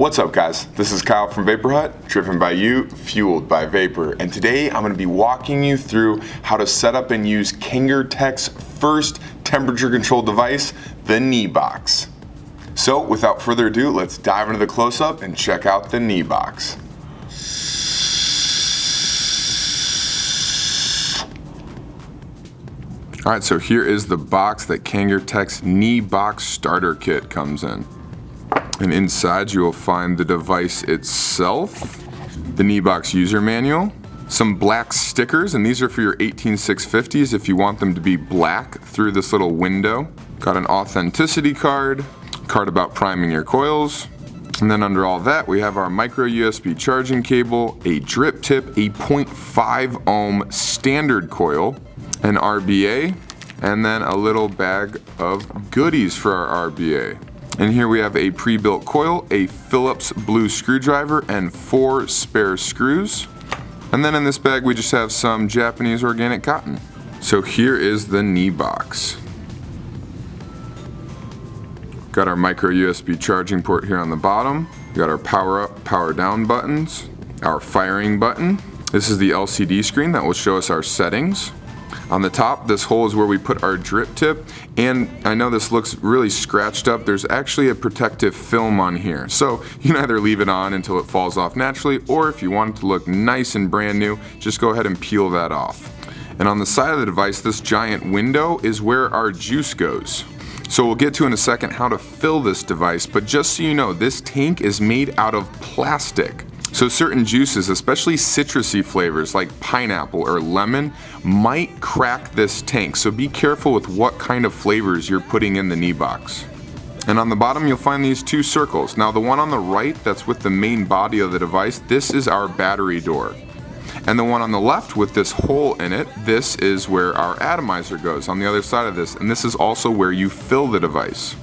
What's up guys, this is Kyle from Vapor Hut, driven by you, fueled by vapor, and today I'm going to be walking you through how to set up and use Kangertech's first temperature control device, the Kneebox. So without further ado, let's dive into the close-up and check out the Kneebox. Alright, so here is the box that Kangertech's Kneebox starter kit comes in. And inside you will find the device itself, the Kneebox user manual, some black stickers, and these are for your 18650s if you want them to be black through this little window. Got an authenticity card about priming your coils, and then under all that we have our micro USB charging cable, a drip tip, a 0.5 ohm standard coil, an RBA, and then a little bag of goodies for our RBA. And here we have a pre-built coil, a Phillips blue screwdriver, and 4 spare screws. And then in this bag we just have some Japanese organic cotton. So here is the Kneebox. Got our micro USB charging port here on the bottom. We got our power up, power down buttons, our firing button. This is the LCD screen that will show us our settings. On the top, this hole is where we put our drip tip, and I know this looks really scratched up. There's actually a protective film on here, so you can either leave it on until it falls off naturally, or if you want it to look nice and brand new, just go ahead and peel that off. And on the side of the device, this giant window is where our juice goes. So we'll get to in a second how to fill this device, but just so you know, this tank is made out of plastic. So certain juices, especially citrusy flavors like pineapple or lemon, might crack this tank. So be careful with what kind of flavors you're putting in the Kneebox. And on the bottom you'll find these 2 circles. Now the one on the right that's with the main body of the device, this is our battery door. And the one on the left with this hole in it, this is where our atomizer goes on the other side of this. And this is also where you fill the device.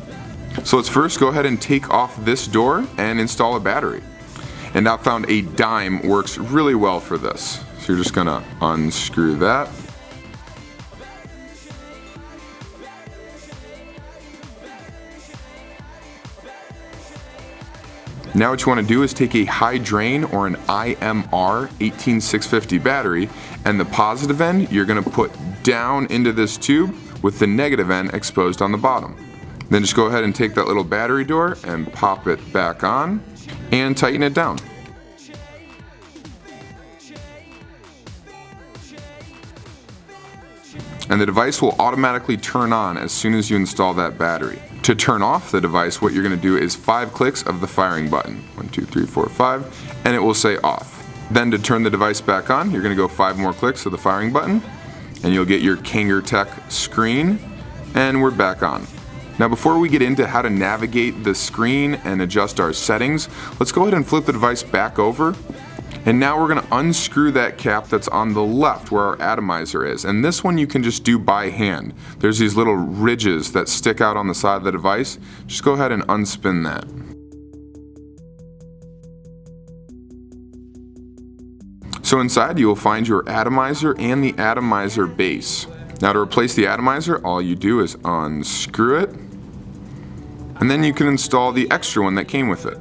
So let's first go ahead and take off this door and install a battery. And I found a dime works really well for this. So you're just gonna unscrew that. Now what you want to do is take a high drain or an IMR 18650 battery, and the positive end you're going to put down into this tube with the negative end exposed on the bottom. Then just go ahead and take that little battery door and pop it back on and tighten it down. And the device will automatically turn on as soon as you install that battery. To turn off the device, what you're going to do is 5 clicks of the firing button. 1, 2, 3, 4, 5, and it will say off. Then to turn the device back on, you're going to go 5 more clicks of the firing button, and you'll get your Kangertech screen, and we're back on. Now before we get into how to navigate the screen and adjust our settings, let's go ahead and flip the device back over. And now we're going to unscrew that cap that's on the left where our atomizer is. And this one you can just do by hand. There's these little ridges that stick out on the side of the device. Just go ahead and unspin that. So inside you will find your atomizer and the atomizer base. Now to replace the atomizer, all you do is unscrew it. And then you can install the extra one that came with it.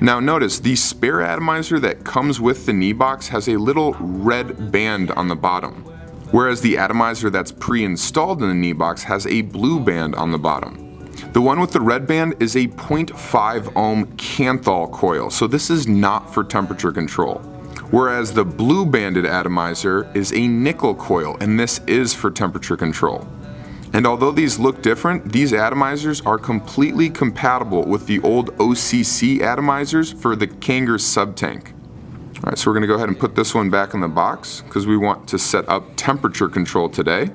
Now notice, the spare atomizer that comes with the Kneebox has a little red band on the bottom, whereas the atomizer that's pre-installed in the Kneebox has a blue band on the bottom. The one with the red band is a 0.5 ohm Kanthal coil, so this is not for temperature control. Whereas the blue banded atomizer is a nickel coil, and this is for temperature control. And although these look different, these atomizers are completely compatible with the old OCC atomizers for the Kanger sub-tank. Alright, so we're going to go ahead and put this one back in the box because we want to set up temperature control today.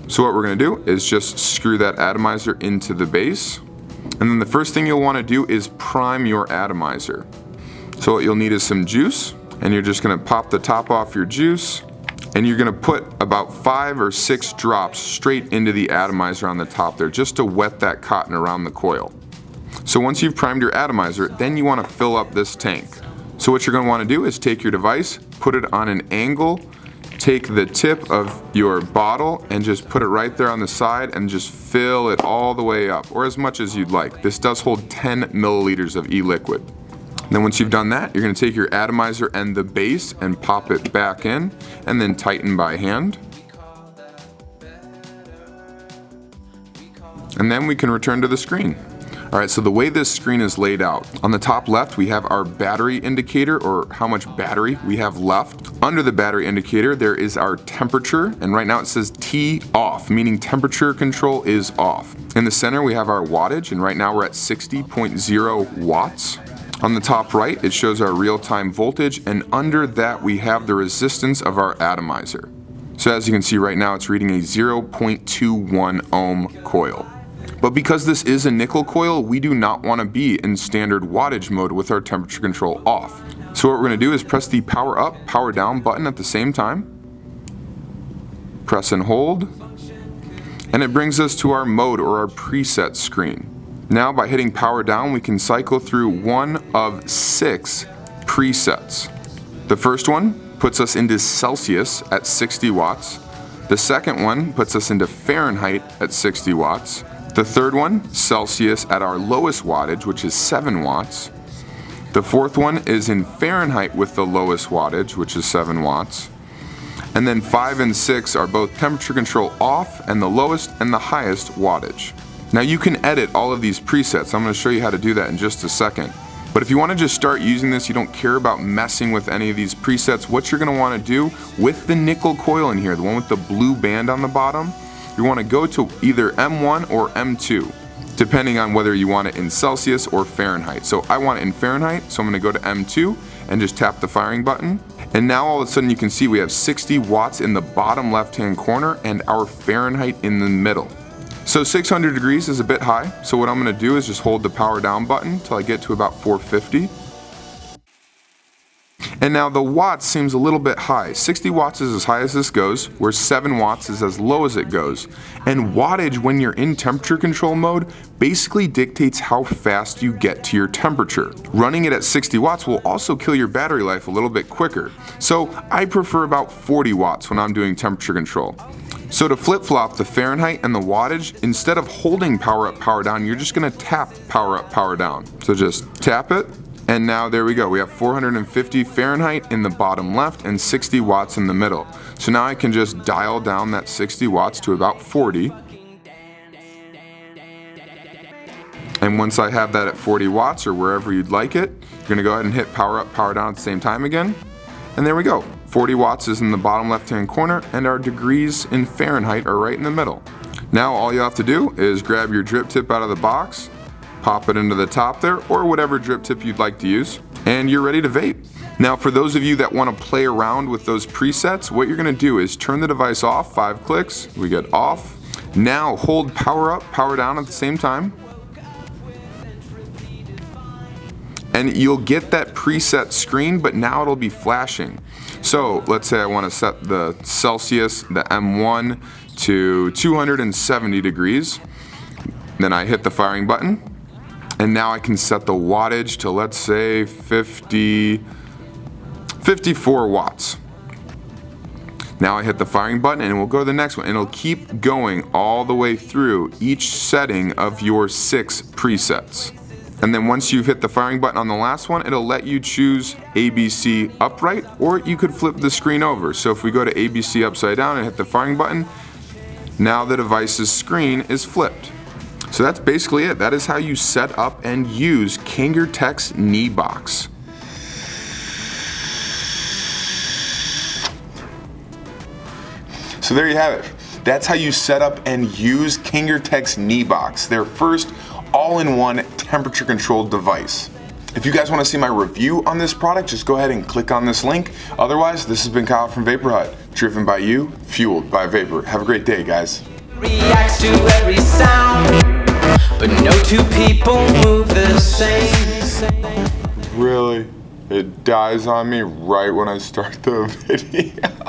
So what we're going to do is just screw that atomizer into the base. And then the first thing you'll want to do is prime your atomizer. So what you'll need is some juice, and you're just going to pop the top off your juice. And you're going to put about 5 or 6 drops straight into the atomizer on the top there, just to wet that cotton around the coil. So once you've primed your atomizer, then you want to fill up this tank. So what you're going to want to do is take your device, put it on an angle, take the tip of your bottle and just put it right there on the side and just fill it all the way up, or as much as you'd like. This does hold 10 milliliters of e-liquid. Then once you've done that, you're going to take your atomizer and the base and pop it back in, and then tighten by hand. And then we can return to the screen. Alright, so the way this screen is laid out, on the top left we have our battery indicator, or how much battery we have left. Under the battery indicator there is our temperature, and right now it says T off, meaning temperature control is off. In the center we have our wattage, and right now we're at 60.0 watts. On the top right it shows our real-time voltage, and under that we have the resistance of our atomizer. So as you can see right now it's reading a 0.21 ohm coil. But because this is a nickel coil, we do not want to be in standard wattage mode with our temperature control off. So what we're going to do is press the power up, power down button at the same time. Press and hold. And it brings us to our mode, or our preset screen. Now by hitting power down, we can cycle through one of 6 presets. The first one puts us into Celsius at 60 watts. The second one puts us into Fahrenheit at 60 watts. The third one, Celsius at our lowest wattage, which is 7 watts. The fourth one is in Fahrenheit with the lowest wattage, which is 7 watts. And then 5 and 6 are both temperature control off and the lowest and the highest wattage. Now you can edit all of these presets. I'm going to show you how to do that in just a second. But if you want to just start using this, you don't care about messing with any of these presets, what you're going to want to do with the nickel coil in here, the one with the blue band on the bottom, you want to go to either M1 or M2, depending on whether you want it in Celsius or Fahrenheit. So I want it in Fahrenheit, so I'm going to go to M2 and just tap the firing button. And now all of a sudden you can see we have 60 watts in the bottom left-hand corner and our Fahrenheit in the middle. So 600 degrees is a bit high, so what I'm going to do is just hold the power down button until I get to about 450. And now the watts seems a little bit high. 60 watts is as high as this goes, where 7 watts is as low as it goes. And wattage, when you're in temperature control mode, basically dictates how fast you get to your temperature. Running it at 60 watts will also kill your battery life a little bit quicker. So I prefer about 40 watts when I'm doing temperature control. So to flip-flop the Fahrenheit and the wattage, instead of holding power up, power down, you're just going to tap power up, power down. So just tap it. And now there we go, we have 450 Fahrenheit in the bottom left and 60 watts in the middle. So now I can just dial down that 60 watts to about 40. And once I have that at 40 watts or wherever you'd like it, you're going to go ahead and hit power up, power down at the same time again. And there we go, 40 watts is in the bottom left hand corner and our degrees in Fahrenheit are right in the middle. Now all you have to do is grab your drip tip out of the box, pop it into the top there, or whatever drip tip you'd like to use, and you're ready to vape. Now for those of you that want to play around with those presets, what you're going to do is turn the device off, 5 clicks, we get off. Now hold power up, power down at the same time. And you'll get that preset screen, but now it'll be flashing. So let's say I want to set the Celsius, the M1, to 270 degrees. Then I hit the firing button. And now I can set the wattage to, let's say, 54 watts. Now I hit the firing button and we'll go to the next one. And it'll keep going all the way through each setting of your 6 presets. And then once you've hit the firing button on the last one, it'll let you choose ABC upright, or you could flip the screen over. So if we go to ABC upside down and hit the firing button, now the device's screen is flipped. So that's basically it. That is how you set up and use Kangertek's Kneebox. So there you have it. That's how you set up and use Kangertek's Kneebox, their first all-in-one temperature controlled device. If you guys want to see my review on this product, just go ahead and click on this link. Otherwise, this has been Kyle from Vapor Hut, driven by you, fueled by vapor. Have a great day, guys. Reacts to every sound, but no two people move the same. Really? It dies on me right when I start the video.